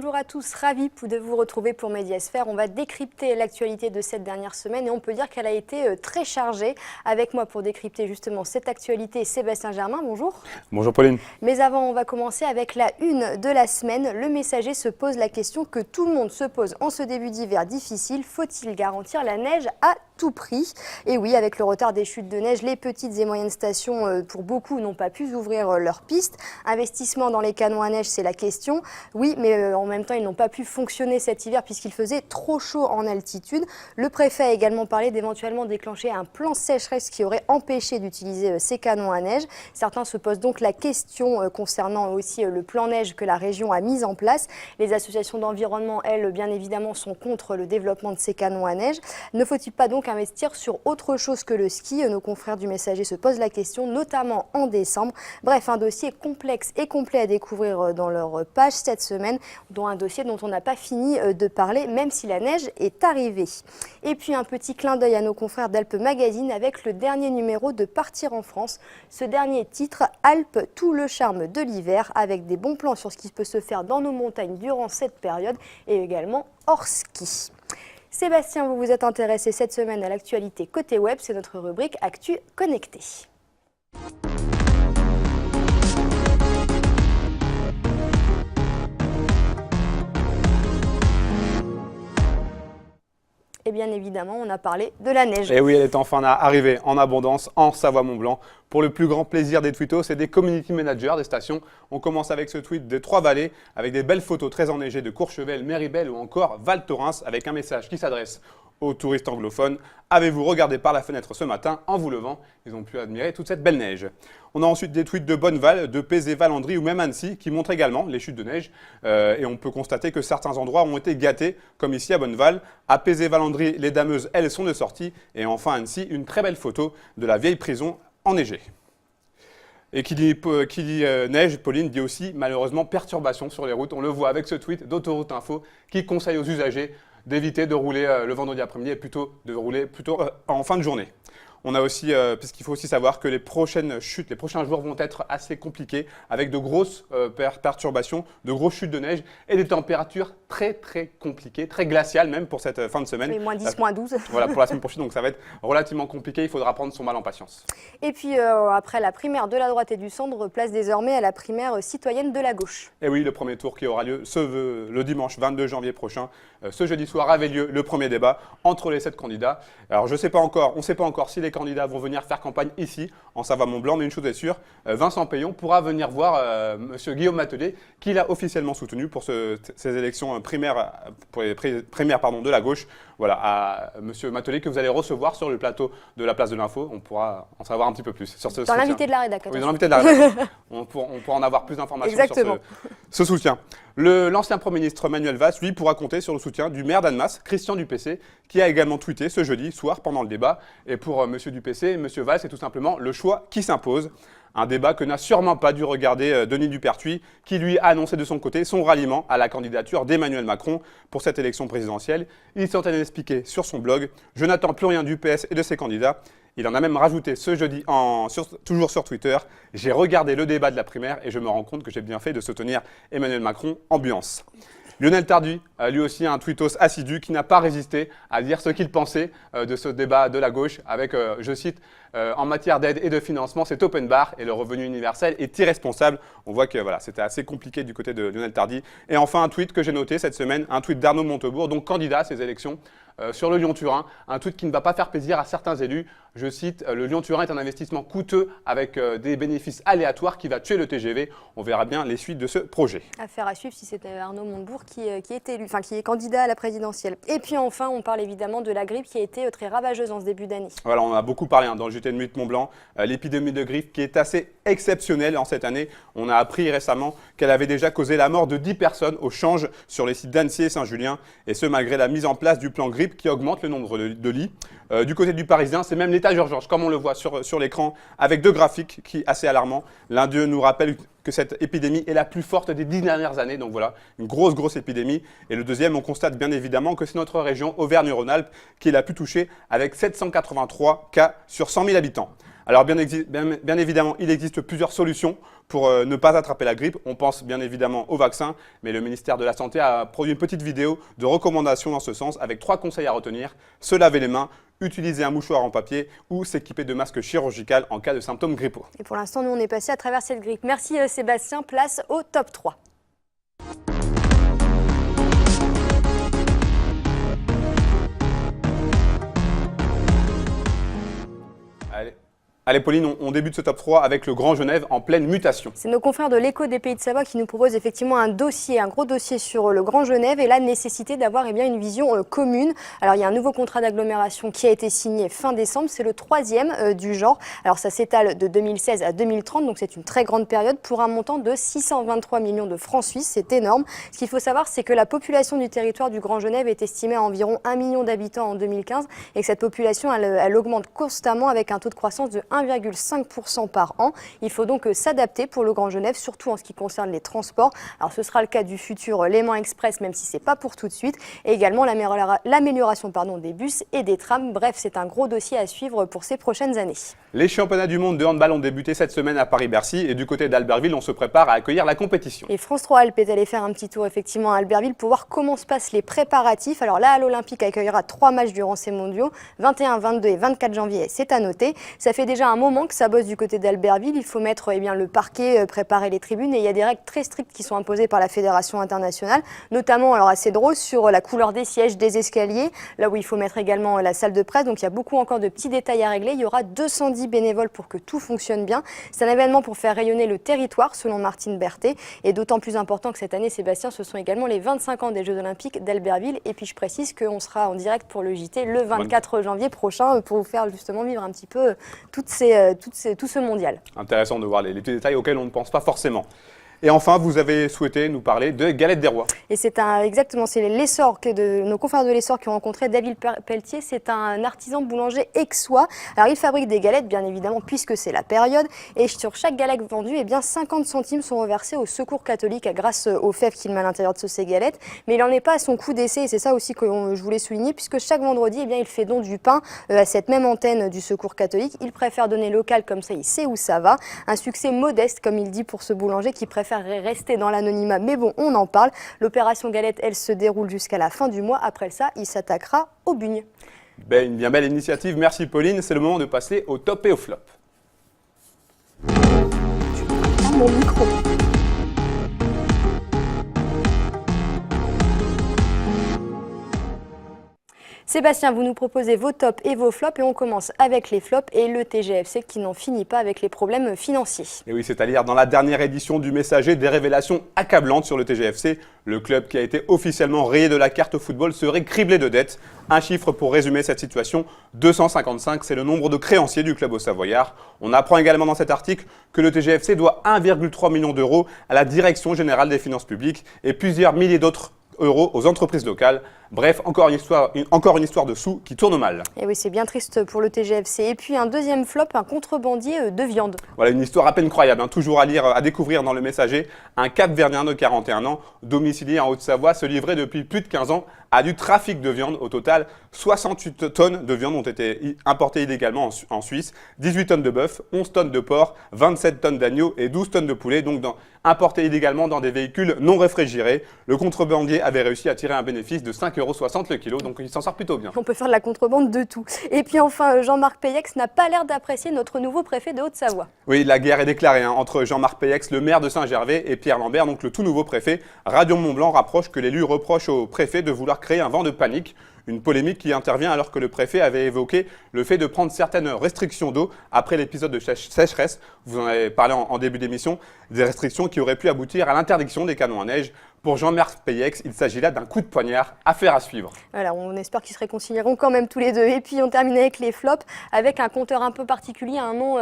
Bonjour à tous, ravi de vous retrouver pour Médiasphère. On va décrypter l'actualité de cette dernière semaine et on peut dire qu'elle a été très chargée. Avec moi pour décrypter justement cette actualité, Sébastien Germain, bonjour. Bonjour Pauline. Mais avant, on va commencer avec la une de la semaine. Le Messager se pose la question que tout le monde se pose en ce début d'hiver difficile. Faut-il garantir la neige à tout prix? Et oui, avec le retard des chutes de neige, les petites et moyennes stations, pour beaucoup, n'ont pas pu ouvrir leurs pistes. Investissement dans les canons à neige, c'est la question. Oui, mais en même temps, ils n'ont pas pu fonctionner cet hiver puisqu'il faisait trop chaud en altitude. Le préfet a également parlé d'éventuellement déclencher un plan sécheresse qui aurait empêché d'utiliser ces canons à neige. Certains se posent donc la question concernant aussi le plan neige que la région a mis en place. Les associations d'environnement, elles, bien évidemment, sont contre le développement de ces canons à neige. Ne faut-il pas donc investir sur autre chose que le ski? Nos confrères du Messager se posent la question, notamment en décembre. Bref, un dossier complexe et complet à découvrir dans leur page cette semaine, dont un dossier dont on n'a pas fini de parler, même si la neige est arrivée. Et puis un petit clin d'œil à nos confrères d'Alpes Magazine avec le dernier numéro de Partir en France. Ce dernier titre, Alpes, tout le charme de l'hiver, avec des bons plans sur ce qui peut se faire dans nos montagnes durant cette période et également hors ski. Sébastien, vous vous êtes intéressé cette semaine à l'actualité côté web, c'est notre rubrique Actu Connecté. Et bien évidemment, on a parlé de la neige. Et oui, elle est enfin arrivée en abondance en Savoie-Mont-Blanc. Pour le plus grand plaisir des twittos et des community managers des stations, on commence avec ce tweet des Trois-Vallées avec des belles photos très enneigées de Courchevel, Méribel ou encore Val Thorens avec un message qui s'adresse aux touristes anglophones. Avez-vous regardé par la fenêtre ce matin en vous levant? Ils ont pu admirer toute cette belle neige. On a ensuite des tweets de Bonneval, de Pézé-Valandry ou même Annecy qui montrent également les chutes de neige. Et on peut constater que certains endroits ont été gâtés, comme ici à Bonneval. À Pézé-Valandry, les dameuses, elles, sont de sortie. Et enfin à Annecy, une très belle photo de la vieille prison enneigée. Et qui dit neige, Pauline, dit aussi malheureusement perturbation sur les routes. On le voit avec ce tweet d'Autoroute Info qui conseille aux usagers d'éviter de rouler le vendredi après-midi et plutôt de rouler en fin de journée. On a aussi, puisqu'il faut aussi savoir que les prochaines chutes, les prochains jours vont être assez compliqués avec de grosses perturbations, de grosses chutes de neige et des températures très très compliquées, très glaciales même pour cette fin de semaine. Oui, moins 10, moins 12. Voilà, pour la semaine prochaine, donc ça va être relativement compliqué, il faudra prendre son mal en patience. Et puis après la primaire de la droite et du centre, place désormais à la primaire citoyenne de la gauche. Et oui, le premier tour qui aura lieu le dimanche 22 janvier prochain. Ce jeudi soir avait lieu le premier débat entre les 7 candidats. Alors on ne sait pas encore si les candidats vont venir faire campagne ici, en Savoie-Mont-Blanc, mais une chose est sûre, Vincent Payon pourra venir voir M. Guillaume Matelier, qu'il a officiellement soutenu pour ces élections primaires, pour les primaires de la gauche. Voilà, à M. Matelier que vous allez recevoir sur le plateau de la place de l'Info. On pourra en savoir un petit peu plus sur ce soutien. Dans l'invité de la rédac. Oui, dans l'invité de la rédac. on pourra en avoir plus d'informations sur ce soutien. L'ancien Premier ministre Manuel Valls, lui, pourra compter sur le soutien du maire d'Annemasse, Christian Dupessé, qui a également tweeté ce jeudi soir pendant le débat. Et pour M. Dupessé, M. Valls, c'est tout simplement le choix qui s'impose. Un débat que n'a sûrement pas dû regarder Denis Dupertuis, qui lui a annoncé de son côté son ralliement à la candidature d'Emmanuel Macron pour cette élection présidentielle. Il s'est expliqué sur son blog « Je n'attends plus rien du PS et de ses candidats ». Il en a même rajouté ce jeudi, toujours sur Twitter, « J'ai regardé le débat de la primaire et je me rends compte que j'ai bien fait de soutenir Emmanuel Macron, ambiance ». Lionel Tardy, lui aussi un tweetos assidu qui n'a pas résisté à dire ce qu'il pensait de ce débat de la gauche avec, je cite, en matière d'aide et de financement, c'est open bar et le revenu universel est irresponsable. On voit que voilà, c'était assez compliqué du côté de Lionel Tardy. Et enfin, un tweet que j'ai noté cette semaine, un tweet d'Arnaud Montebourg, donc candidat à ces élections sur le Lyon-Turin. Un tweet qui ne va pas faire plaisir à certains élus. Je cite, le Lyon-Turin est un investissement coûteux avec des bénéfices aléatoires qui va tuer le TGV. On verra bien les suites de ce projet. Affaire à suivre si c'était Arnaud Montebourg qui est élu, qui est candidat à la présidentielle. Et puis enfin, on parle évidemment de la grippe qui a été très ravageuse en ce début d'année. Voilà, on en a beaucoup parlé dans le JT de Minute Mont-Blanc. L'épidémie de grippe qui est assez exceptionnelle en cette année. On a appris récemment qu'elle avait déjà causé la mort de 10 personnes au change sur les sites d'Annecy et Saint-Julien. Et ce, malgré la mise en place du plan grippe qui augmente le nombre de lits. Du côté du Parisien, c'est même l'état d'urgence, comme on le voit sur l'écran, avec 2 graphiques qui assez alarmants. L'un d'eux nous rappelle que cette épidémie est la plus forte des 10 dernières années. Donc voilà, une grosse épidémie. Et le deuxième, on constate bien évidemment que c'est notre région Auvergne-Rhône-Alpes qui est la plus touchée avec 783 cas sur 100 000 habitants. Alors bien évidemment, il existe plusieurs solutions pour ne pas attraper la grippe. On pense bien évidemment au vaccin, mais le ministère de la Santé a produit une petite vidéo de recommandations dans ce sens avec 3 conseils à retenir. Se laver les mains, utiliser un mouchoir en papier ou s'équiper de masques chirurgicaux en cas de symptômes grippaux. Et pour l'instant, nous, on est passé à travers cette grippe. Merci Sébastien, place au top 3. Allez Pauline, on débute ce top 3 avec le Grand Genève en pleine mutation. C'est nos confrères de l'Écho des Pays de Savoie qui nous proposent effectivement un gros dossier sur le Grand Genève et la nécessité d'avoir une vision commune. Alors il y a un nouveau contrat d'agglomération qui a été signé fin décembre, c'est le 3e du genre. Alors ça s'étale de 2016 à 2030, donc c'est une très grande période pour un montant de 623 millions de francs suisses, c'est énorme. Ce qu'il faut savoir, c'est que la population du territoire du Grand Genève est estimée à environ 1 million d'habitants en 2015 et que cette population, elle augmente constamment avec un taux de croissance de 1,5% par an. Il faut donc s'adapter pour le Grand Genève, surtout en ce qui concerne les transports. Alors ce sera le cas du futur Léman Express, même si ce n'est pas pour tout de suite, et également l'amélioration des bus et des trams. Bref, c'est un gros dossier à suivre pour ces prochaines années. Les championnats du monde de handball ont débuté cette semaine à Paris-Bercy et du côté d'Albertville, on se prépare à accueillir la compétition. Et France 3 Alpes est allé faire un petit tour effectivement à Albertville pour voir comment se passent les préparatifs. Alors là, l'Olympique accueillera 3 matchs durant ces mondiaux, 21, 22 et 24 janvier, c'est à noter. Ça fait déjà un moment que ça bosse du côté d'Albertville. Il faut mettre le parquet, préparer les tribunes et il y a des règles très strictes qui sont imposées par la Fédération internationale, notamment, alors assez drôle, sur la couleur des sièges, des escaliers, là où il faut mettre également la salle de presse. Donc il y a beaucoup encore de petits détails à régler. Il y aura 210 bénévoles pour que tout fonctionne bien. C'est un événement pour faire rayonner le territoire, selon Martine Berthet, et d'autant plus important que cette année, Sébastien, ce sont également les 25 ans des Jeux Olympiques d'Albertville. Et puis je précise qu'on sera en direct pour le JT le 24 janvier prochain pour vous faire justement vivre un petit peu tout ce mondial. Intéressant de voir les petits détails auxquels on ne pense pas forcément. Et enfin, vous avez souhaité nous parler de Galette des Rois. Et c'est l'Essor de nos confrères de l'Essor qui ont rencontré David Pelletier. C'est un artisan boulanger aixois. Alors il fabrique des galettes, bien évidemment, puisque c'est la période. Et sur chaque galette vendue, 50 centimes sont reversés au Secours catholique grâce aux fèves qu'il met à l'intérieur de ces galettes. Mais il n'en est pas à son coup d'essai, et c'est ça aussi que je voulais souligner, puisque chaque vendredi, il fait don du pain à cette même antenne du Secours catholique. Il préfère donner local, comme ça il sait où ça va. Un succès modeste, comme il dit, pour ce boulanger qui préfère rester dans l'anonymat, mais bon, on en parle. L'opération Galette, elle se déroule jusqu'à la fin du mois. Après ça, il s'attaquera aux bugnes. Une bien belle initiative, merci Pauline. C'est le moment de passer au top et au flop. Mon micro. Sébastien, vous nous proposez vos tops et vos flops et on commence avec les flops et le TGFC qui n'en finit pas avec les problèmes financiers. Et oui, c'est à dire dans la dernière édition du Messager, des révélations accablantes sur le TGFC. Le club qui a été officiellement rayé de la carte football serait criblé de dettes. Un chiffre pour résumer cette situation, 255, c'est le nombre de créanciers du club au Savoyard. On apprend également dans cet article que le TGFC doit 1,3 million d'euros à la Direction Générale des Finances Publiques et plusieurs milliers d'autres euros aux entreprises locales. Bref, encore une histoire de sous qui tourne mal. Et oui, c'est bien triste pour le TGFC. Et puis un deuxième flop, un contrebandier de viande. Voilà une histoire à peine croyable, toujours à découvrir dans le Messager. Un Cap-Verdien de 41 ans, domicilié en Haute-Savoie, se livrait depuis plus de 15 ans à du trafic de viande. Au total, 68 tonnes de viande ont été importées illégalement en Suisse, 18 tonnes de bœuf, 11 tonnes de porc, 27 tonnes d'agneau et 12 tonnes de poulet, donc importées illégalement dans des véhicules non réfrigérés. Le contrebandier avait réussi à tirer un bénéfice de 5,60 € le kilo, donc il s'en sort plutôt bien. On peut faire de la contrebande de tout. Et puis enfin, Jean-Marc Peyex n'a pas l'air d'apprécier notre nouveau préfet de Haute-Savoie. Oui, la guerre est déclarée entre Jean-Marc Peyex, le maire de Saint-Gervais, et Pierre Lambert, donc le tout nouveau préfet. Radio Mont-Blanc rapproche que l'élu reproche au préfet de vouloir créer un vent de panique. Une polémique qui intervient alors que le préfet avait évoqué le fait de prendre certaines restrictions d'eau après l'épisode de sécheresse. Vous en avez parlé en début d'émission, des restrictions qui auraient pu aboutir à l'interdiction des canons à neige. Pour Jean-Marc Peyex, il s'agit là d'un coup de poignard, affaire à suivre. Voilà, on espère qu'ils se réconcilieront quand même tous les deux. Et puis on termine avec les flops, avec un compteur un peu particulier, un nom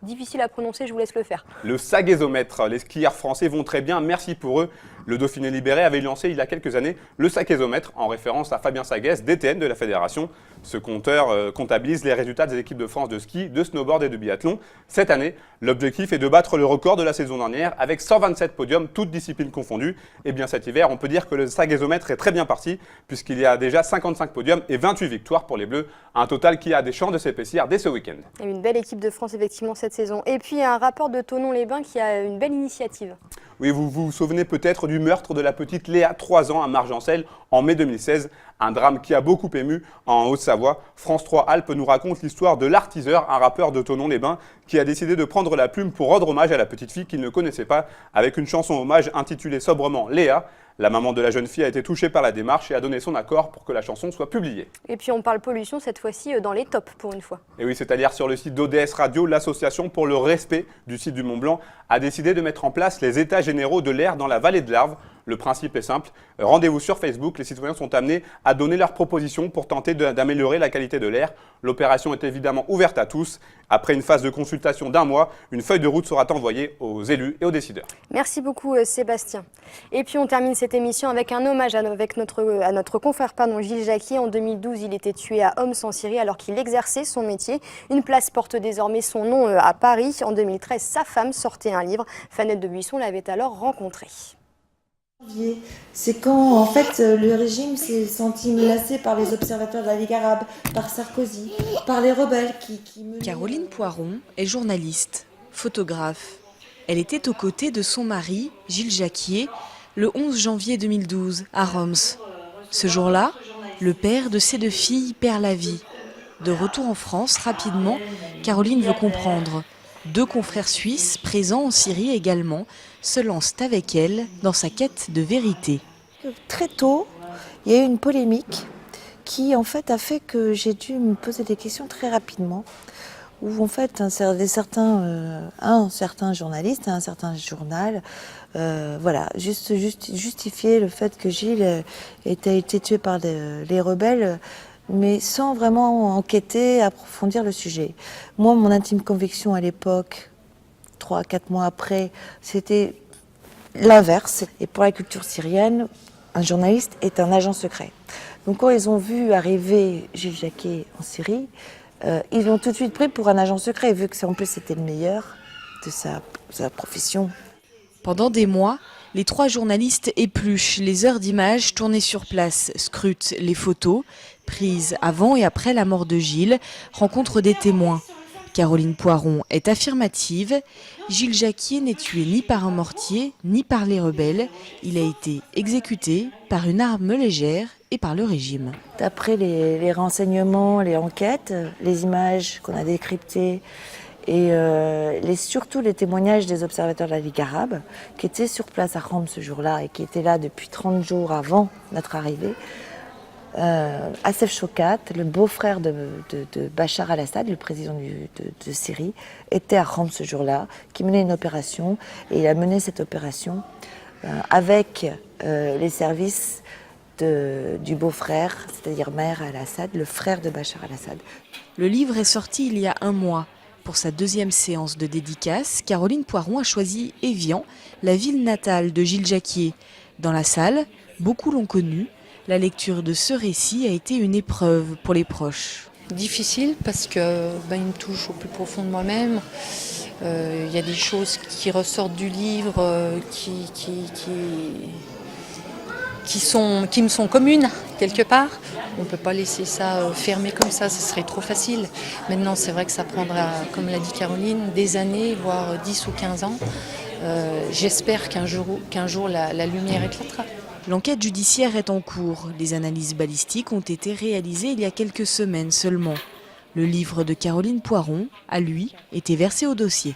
difficile à prononcer, je vous laisse le faire. Le sagézomètre. Les skieurs français vont très bien, merci pour eux. Le Dauphiné libéré avait lancé il y a quelques années le sagézomètre, en référence à Fabien Sagès, DTN de la fédération. Ce compteur comptabilise les résultats des équipes de France de ski, de snowboard et de biathlon. Cette année, l'objectif est de battre le record de la saison dernière avec 127 podiums, toutes disciplines confondues. Et bien cet hiver, on peut dire que le sagazomètre est très bien parti puisqu'il y a déjà 55 podiums et 28 victoires pour les Bleus. Un total qui a des chances de s'épaissir dès ce week-end. Une belle équipe de France effectivement cette saison. Et puis un rapport de Thonon-les-Bains qui a une belle initiative. Oui, vous vous souvenez peut-être du meurtre de la petite Léa, 3 ans, à Margencel, en mai 2016. Un drame qui a beaucoup ému en Haute-Savoie. France 3 Alpes nous raconte l'histoire de l'artiseur, un rappeur de Thonon-les-Bains, qui a décidé de prendre la plume pour rendre hommage à la petite fille qu'il ne connaissait pas, avec une chanson hommage intitulée sobrement Léa. La maman de la jeune fille a été touchée par la démarche et a donné son accord pour que la chanson soit publiée. Et puis on parle pollution cette fois-ci dans les tops pour une fois. Et oui, c'est-à-dire sur le site d'ODS Radio, l'association pour le respect du site du Mont-Blanc a décidé de mettre en place les états généraux de l'air dans la vallée de l'Arve. Le principe est simple, rendez-vous sur Facebook, les citoyens sont amenés à donner leurs propositions pour tenter d'améliorer la qualité de l'air. L'opération est évidemment ouverte à tous. Après une phase de consultation d'1 mois, une feuille de route sera envoyée aux élus et aux décideurs. Merci beaucoup Sébastien. Et puis on termine cette émission avec un hommage à notre confrère Gilles Jacquier. En 2012, il était tué à Homs en Syrie alors qu'il exerçait son métier. Une place porte désormais son nom à Paris. En 2013, sa femme sortait un livre. Fanette de Buisson l'avait alors rencontré. C'est quand en fait le régime s'est senti menacé par les observateurs de la Ligue arabe, par Sarkozy, par les rebelles qui menaient... Caroline Poiron est journaliste, photographe. Elle était aux côtés de son mari, Gilles Jacquier, le 11 janvier 2012 à Reims. Ce jour-là, le père de ses 2 filles perd la vie. De retour en France rapidement, Caroline veut comprendre. 2 confrères suisses, présents en Syrie également, se lancent avec elle dans sa quête de vérité. Très tôt, il y a eu une polémique qui en fait a fait que j'ai dû me poser des questions très rapidement. Où en fait un certain journaliste, un certain journal, justifier le fait que Gilles ait été tué par les rebelles, mais sans vraiment enquêter, approfondir le sujet. Moi, mon intime conviction à l'époque, 3-4 mois après, c'était l'inverse. Et pour la culture syrienne, un journaliste est un agent secret. Donc quand ils ont vu arriver Gilles Jacquier en Syrie, ils l'ont tout de suite pris pour un agent secret, vu que en plus c'était le meilleur de sa profession. Pendant des mois, les 3 journalistes épluchent les heures d'images tournées sur place, scrutent les photos prises avant et après la mort de Gilles, rencontrent des témoins. Caroline Poiron est affirmative. Gilles Jacquier n'est tué ni par un mortier, ni par les rebelles. Il a été exécuté par une arme légère et par le régime. D'après les renseignements, les enquêtes, les images qu'on a décryptées et surtout les témoignages des observateurs de la Ligue arabe qui étaient sur place à Rome ce jour-là et qui étaient là depuis 30 jours avant notre arrivée, Assef Choukat, le beau-frère de Bachar al-Assad, le président de Syrie, était à Rome ce jour-là, qui menait une opération. Et il a mené cette opération avec les services du beau-frère, c'est-à-dire Maher al-Assad, le frère de Bachar al-Assad. Le livre est sorti il y a 1 mois. Pour sa 2e séance de dédicace, Caroline Poiron a choisi Évian, la ville natale de Gilles Jacquier. Dans la salle, beaucoup l'ont connu. La lecture de ce récit a été une épreuve pour les proches. Difficile parce que il me touche au plus profond de moi-même. Il y a des choses qui ressortent du livre qui me sont communes quelque part. On ne peut pas laisser ça fermé comme ça, ce serait trop facile. Maintenant, c'est vrai que ça prendra, comme l'a dit Caroline, des années, voire 10 ou 15 ans. J'espère qu'un jour la lumière éclatera. L'enquête judiciaire est en cours. Les analyses balistiques ont été réalisées il y a quelques semaines seulement. Le livre de Caroline Poiron, à lui, était versé au dossier.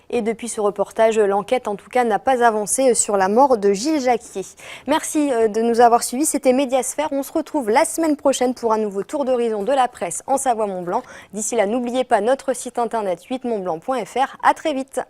Et depuis ce reportage, l'enquête en tout cas n'a pas avancé sur la mort de Gilles Jacquier. Merci de nous avoir suivis, c'était Médiasphère. On se retrouve la semaine prochaine pour un nouveau tour d'horizon de la presse en Savoie-Mont-Blanc. D'ici là, n'oubliez pas notre site internet 8montblanc.fr. À très vite.